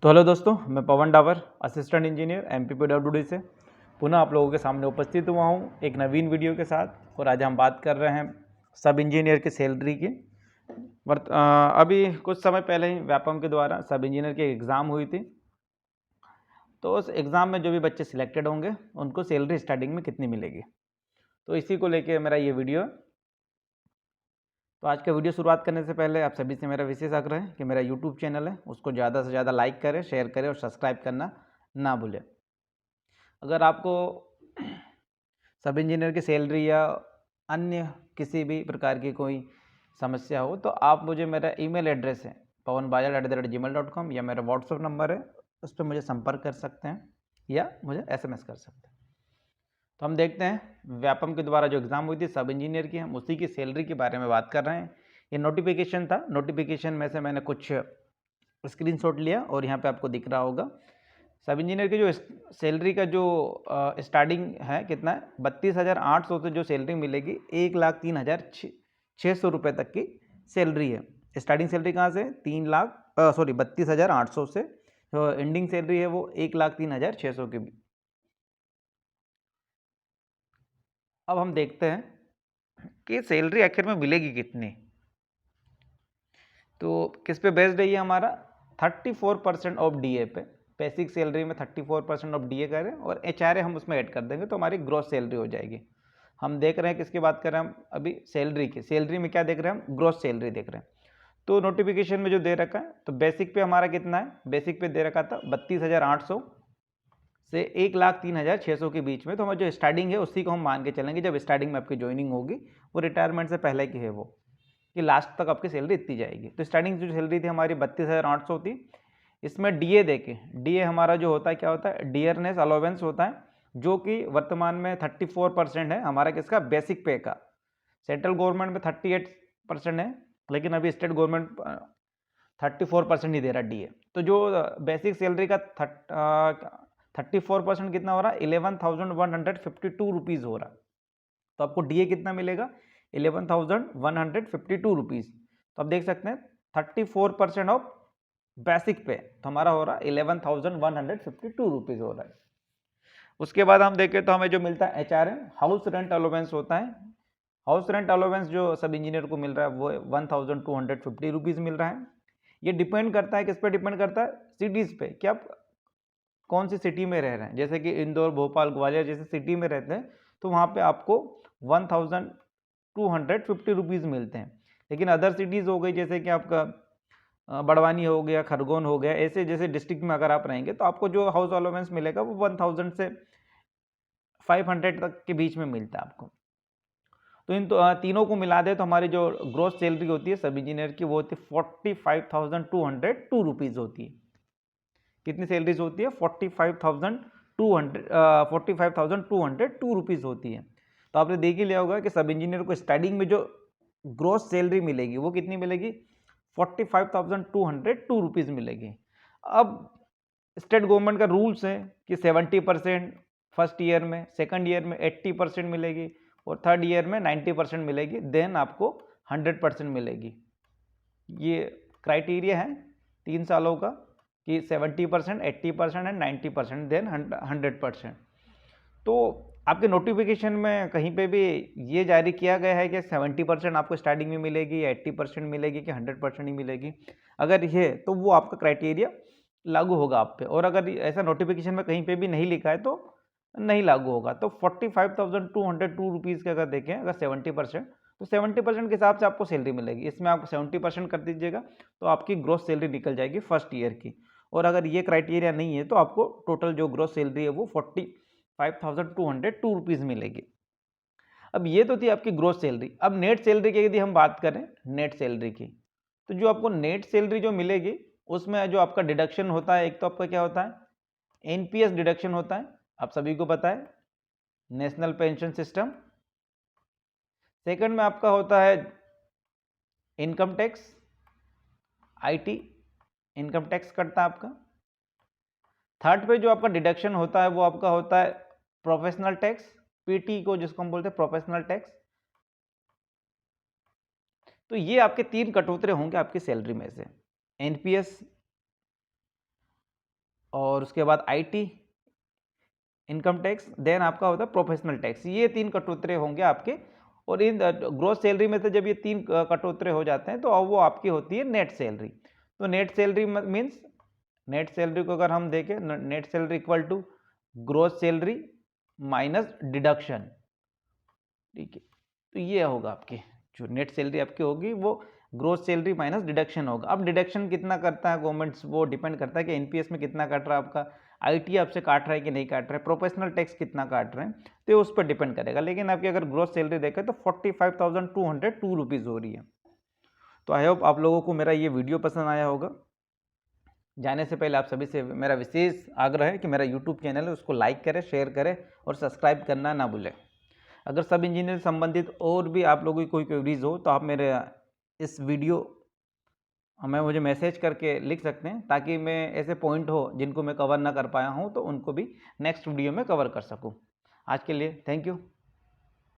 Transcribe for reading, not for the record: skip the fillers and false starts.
तो हेलो दोस्तों, मैं पवन डावर, असिस्टेंट इंजीनियर MPPWD से पुनः आप लोगों के सामने उपस्थित हुआ हूँ एक नवीन वीडियो के साथ। और आज हम बात कर रहे हैं सब इंजीनियर की सैलरी की। अभी कुछ समय पहले ही व्यापम के द्वारा सब इंजीनियर की एग्ज़ाम हुई थी। तो उस एग्ज़ाम में जो भी बच्चे सिलेक्टेड होंगे उनको सैलरी स्टार्टिंग में कितनी मिलेगी, तो इसी को लेके मेरा ये वीडियो है। तो आज का वीडियो शुरुआत करने से पहले आप सभी से मेरा विशेष आग्रह है कि मेरा यूट्यूब चैनल है उसको ज़्यादा से ज़्यादा लाइक करें, शेयर करें और सब्सक्राइब करना ना भूलें। अगर आपको सब इंजीनियर की सैलरी या अन्य किसी भी प्रकार की कोई समस्या हो तो आप मुझे, मेरा ईमेल एड्रेस है pawanbajal@gmail.com या मेरा व्हाट्सअप नंबर है, उस पर मुझे संपर्क कर सकते हैं या मुझे SMS कर सकते हैं। तो हम देखते हैं व्यापम के द्वारा जो एग्ज़ाम हुई थी सब इंजीनियर की, हम उसी की सैलरी के बारे में बात कर रहे हैं। ये नोटिफिकेशन था, नोटिफिकेशन में से मैंने कुछ स्क्रीनशॉट लिया और यहाँ पे आपको दिख रहा होगा सब इंजीनियर की जो सैलरी का जो स्टार्टिंग है कितना है, 32,800 से जो सैलरी मिलेगी 1,03,600 रुपये तक की सैलरी है। स्टार्टिंग सैलरी कहाँ से, 32,800 से एंडिंग सैलरी है वो 1,03,600 के। अब हम देखते हैं कि सैलरी आखिर में मिलेगी कितनी। तो किस पे बेस्ड है ये हमारा, 34% ऑफ DA पे। बेसिक सैलरी में 34% ऑफ DA करें और HRA हम उसमें ऐड कर देंगे तो हमारी ग्रॉस सैलरी हो जाएगी। हम देख रहे हैं किसकी बात कर रहे हैं हम अभी, सैलरी की। सैलरी में क्या देख रहे हैं हम, ग्रॉस सैलरी देख रहे हैं। तो नोटिफिकेशन में जो दे रखा है तो बेसिक पे हमारा कितना है, बेसिक पे दे रखा था 32,800 से 1,03,600 के बीच में। तो हमारा जो स्टार्टिंग है उसी को हम मान के चलेंगे, जब स्टार्टिंग में आपकी ज्वाइनिंग होगी वो रिटायरमेंट से पहले की है वो, कि लास्ट तक आपकी सैलरी इतनी जाएगी। तो स्टार्टिंग जो सैलरी थी हमारी 32,800 थी। इसमें DA देके, DA हमारा जो होता है क्या होता है, डियरनेस अलाउंस होता है, जो कि वर्तमान में 34% है हमारा किसका, बेसिक पे का। सेंट्रल गवर्नमेंट में 38% है, लेकिन अभी स्टेट गवर्नमेंट 34% ही दे रहा DA। तो जो बेसिक सैलरी का 34% कितना हो रहा है, 11,152 रुपीज़ हो रहा है। तो आपको DA कितना मिलेगा, 11,152 रुपीज़। तो आप देख सकते हैं 34% ऑफ बेसिक पे, तो हमारा हो रहा है 11,152 रुपीज़ हो रहा है। उसके बाद हम देखें तो हमें जो मिलता है HRA, हाउस रेंट अलाउंस होता है। हाउस रेंट अलाउंस जो सब इंजीनियर को मिल रहा है वो 1,250 रुपीज़ मिल रहा है। ये डिपेंड करता है किस पे, डिपेंड करता है सिटीज़ पे, कि आप कौन सी सिटी में रह रहे हैं। जैसे कि इंदौर, भोपाल, ग्वालियर जैसे सिटी में रहते हैं तो वहाँ पे आपको 1,250 रुपीज़ मिलते हैं। लेकिन अदर सिटीज़ हो गई जैसे कि आपका बड़वानी हो गया, खरगोन हो गया, ऐसे जैसे डिस्ट्रिक्ट में अगर आप रहेंगे तो आपको जो हाउस अलाउंस मिलेगा वो 1,000 से 500 तक के बीच में मिलता है आपको। तो इन तीनों को मिला दे तो हमारी जो ग्रोस सैलरी होती है सब इंजीनियर की वो होती है 45,202 रुपीज़ होती है। कितनी सैलरीज होती है, 45,202 रुपीज़ होती है। तो आपने देख ही लिया होगा कि सब इंजीनियर को स्टार्टिंग में जो ग्रोस सैलरी मिलेगी वो कितनी मिलेगी, 45,202 रुपीज़ मिलेगी। अब स्टेट गवर्नमेंट का रूल्स है कि 70% फर्स्ट ईयर में, सेकंड ईयर में 80% मिलेगी और थर्ड ईयर में 90% मिलेगी, देन आपको 100% मिलेगी। ये क्राइटेरिया है 3 सालों का कि 70%, 80% एंड 90% देन 100%। तो आपके नोटिफिकेशन में कहीं पे भी ये जारी किया गया है कि 70% आपको स्टार्टिंग में मिलेगी या 80% मिलेगी कि 100% ही मिलेगी। अगर ये तो वो आपका क्राइटेरिया लागू होगा आप पे, और अगर ऐसा नोटिफिकेशन में कहीं पे भी नहीं लिखा है तो नहीं लागू होगा। तो 45,202 रुपीज़ का अगर देखें, अगर 70%, तो 70% के हिसाब से आपको सैलरी मिलेगी। इसमें आप 70% कर दीजिएगा तो आपकी ग्रोस सैलरी निकल जाएगी फर्स्ट ईयर की। और अगर ये क्राइटेरिया नहीं है तो आपको टोटल जो ग्रोस सैलरी है वो 45,202 रुपीज़ मिलेगी। अब ये तो थी आपकी ग्रोस सैलरी। अब नेट सैलरी की यदि हम बात करें, नेट सैलरी की, तो जो आपको नेट सैलरी जो मिलेगी उसमें जो आपका डिडक्शन होता है, एक तो आपका क्या होता है, NPS डिडक्शन होता है, आप सभी को पता है, नेशनल पेंशन सिस्टम। सेकंड में आपका होता है income tax, IT income tax कटता है आपका। थर्ड पे जो आपका डिडक्शन होता है वो आपका होता है प्रोफेशनल टैक्स, PT को जिसको हम बोलते हैं प्रोफेशनल टैक्स। तो ये आपके 3 कटौतरे होंगे आपकी सैलरी में से। NPS और उसके बाद आईटी इनकम टैक्स, देन आपका होता है प्रोफेशनल टैक्स। ये 3 कटौतरे होंगे आपके, और इन ग्रोस सैलरी में से जब ये 3 कटौतरे हो जाते हैं तो अब वो आपकी होती है नेट सैलरी। तो net salary means, net salary को अगर हम देखें, net salary equal to gross salary minus deduction, ठीक है। तो ये होगा आपकी जो नेट सैलरी आपकी होगी वो ग्रोस सैलरी माइनस डिडक्शन होगा। अब डिडक्शन कितना करता है गवर्नमेंट, वो डिपेंड करता है कि एनपीएस में कितना काट रहा है आपका, आईटी आपसे काट रहा है कि नहीं काट रहा है, प्रोफेशनल टैक्स कितना काट रहे हैं, तो ये उस पर डिपेंड करेगा। लेकिन आपकी अगर ग्रोस सैलरी देखें तो 45,202 रुपीज़ हो रही है। तो आई होप आप लोगों को मेरा ये वीडियो पसंद आया होगा। जाने से पहले आप सभी से मेरा विशेष आग्रह है कि मेरा यूट्यूब चैनल है उसको लाइक करें, शेयर करें और सब्सक्राइब करना ना भूलें। अगर सब इंजीनियर संबंधित और भी आप लोगों की कोई क्वेरीज हो तो आप मेरे इस वीडियो हमें मुझे मैसेज करके लिख सकते हैं, ताकि मैं ऐसे पॉइंट हो जिनको मैं कवर ना कर पाया हूँ तो उनको भी नेक्स्ट वीडियो में कवर कर सकूँ। आज के लिए थैंक यू।